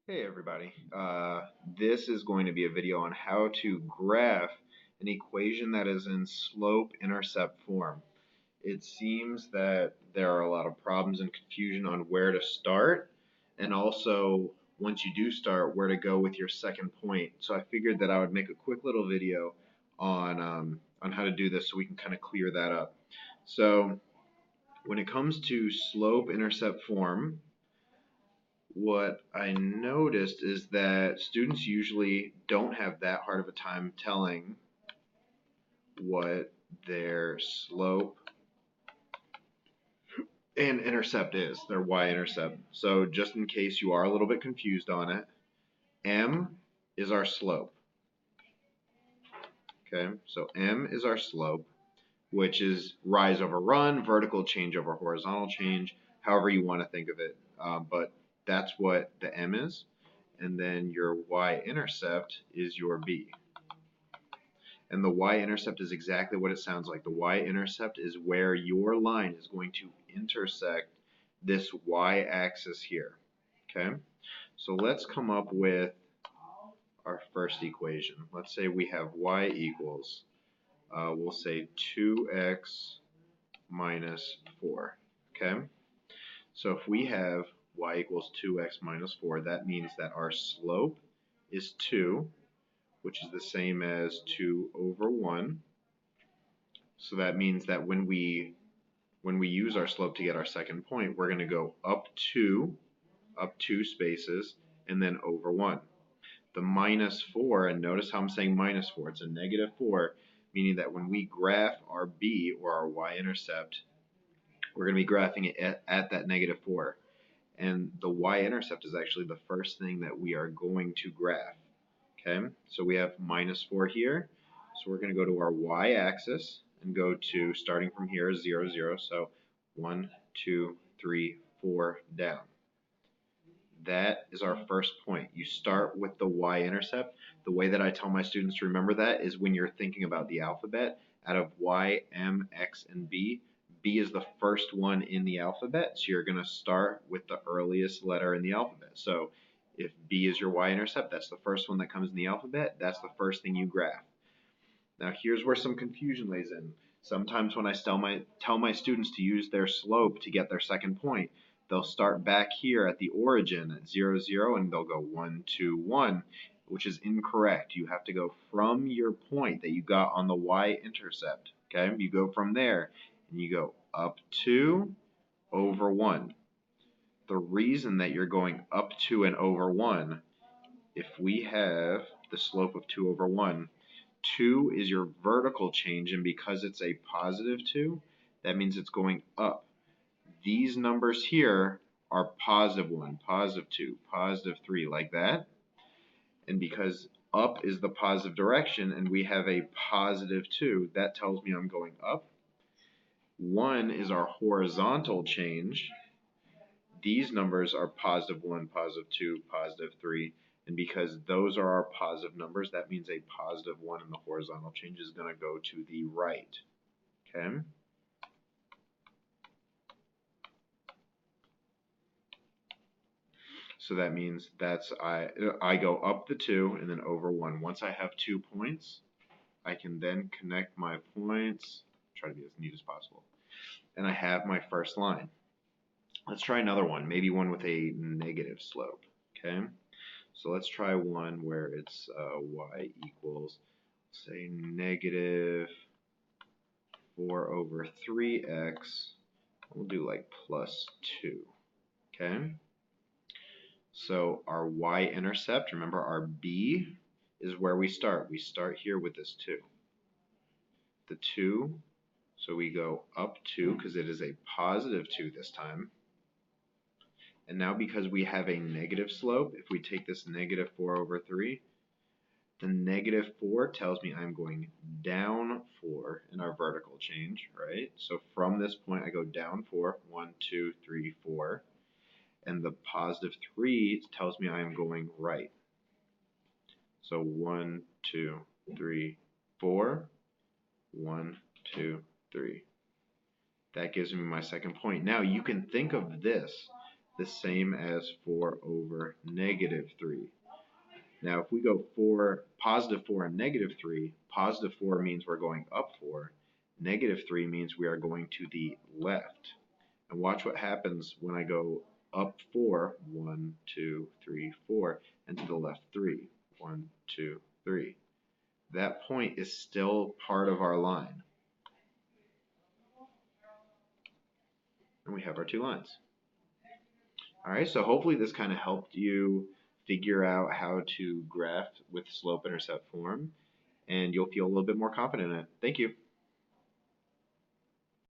Hey everybody, this is going to be a video on how to graph an equation that is in slope-intercept form. It seems that there are a lot of problems and confusion on where to start, and also once you do start, where to go with your second point. So I figured that I would make a quick little video on how to do this so we can kind of clear that up. So when it comes to slope-intercept form, what I noticed is that students usually don't have that hard of a time telling what their slope and intercept is, their y-intercept. So just in case you are a little bit confused on it, m is our slope. Okay, so m is our slope, which is rise over run, vertical change over horizontal change, however you want to think of it. But that's what the m is. And then your y-intercept is your b. And the y-intercept is exactly what it sounds like. The y-intercept is where your line is going to intersect this y-axis here. Okay? So let's come up with our first equation. Let's say we have y equals, we'll say 2x minus 4. Okay? So if we have y equals 2x minus 4, that means that our slope is 2, which is the same as 2 over 1. So that means that when we use our slope to get our second point, we're going to go up 2 spaces, and then over 1. The minus 4, and notice how I'm saying minus 4, it's a negative 4, meaning that when we graph our b, or our y-intercept, we're going to be graphing it at that negative 4. And the y-intercept is actually the first thing that we are going to graph. Okay, so we have minus 4 here. So we're going to go to our y-axis and go to, starting from here, 0, 0. So 1, 2, 3, 4 down. That is our first point. You start with the y-intercept. The way that I tell my students to remember that is when you're thinking about the alphabet, out of y, m, x, and b, B is the first one in the alphabet, so you're going to start with the earliest letter in the alphabet. So if B is your y-intercept, that's the first one that comes in the alphabet, that's the first thing you graph. Now here's where some confusion lays in. Sometimes when I tell my students to use their slope to get their second point, they'll start back here at the origin at 0, 0, and they'll go 1, 2, 1, which is incorrect. You have to go from your point that you got on the y-intercept. Okay, you go from there and you go up 2 over 1. The reason that you're going up 2 and over 1, if we have the slope of 2 over 1, 2 is your vertical change, and because it's a positive 2, that means it's going up. These numbers here are positive 1, positive 2, positive 3, like that. And because up is the positive direction and we have a positive 2, that tells me I'm going up. 1 is our horizontal change. These numbers are positive 1, positive 2, positive 3. And because those are our positive numbers, that means a positive 1 in the horizontal change is going to go to the right. Okay? So that means that's I go up the 2 and then over 1. Once I have 2 points, I can then connect my points, try to be as neat as possible, and I have my first line. Let's try another one, maybe one with a negative slope. Okay? So let's try one where it's y equals, say, negative 4 over 3x. We'll do like plus 2. Okay? So our y-intercept, remember our b is where we start. We start here with this 2. The 2, so we go up 2 because it is a positive 2 this time. And now because we have a negative slope, if we take this negative 4 over 3, the negative 4 tells me I'm going down 4 in our vertical change, right? So from this point I go down 4, 1, 2, 3, 4. And the positive 3 tells me I am going right. So 1, 2, 3, 4. 1, 2, 3. That gives me my second point. Now you can think of this the same as 4 over negative 3. Now, if we go positive 4 and negative 3, positive 4 means we're going up 4. Negative 3 means we are going to the left. And watch what happens when I go up 4, 1, 2, 3, 4, and to the left 3, 1, 2, 3. That point is still part of our line. And we have our two lines. All right, so hopefully this kind of helped you figure out how to graph with slope-intercept form, and you'll feel a little bit more confident in it. Thank you.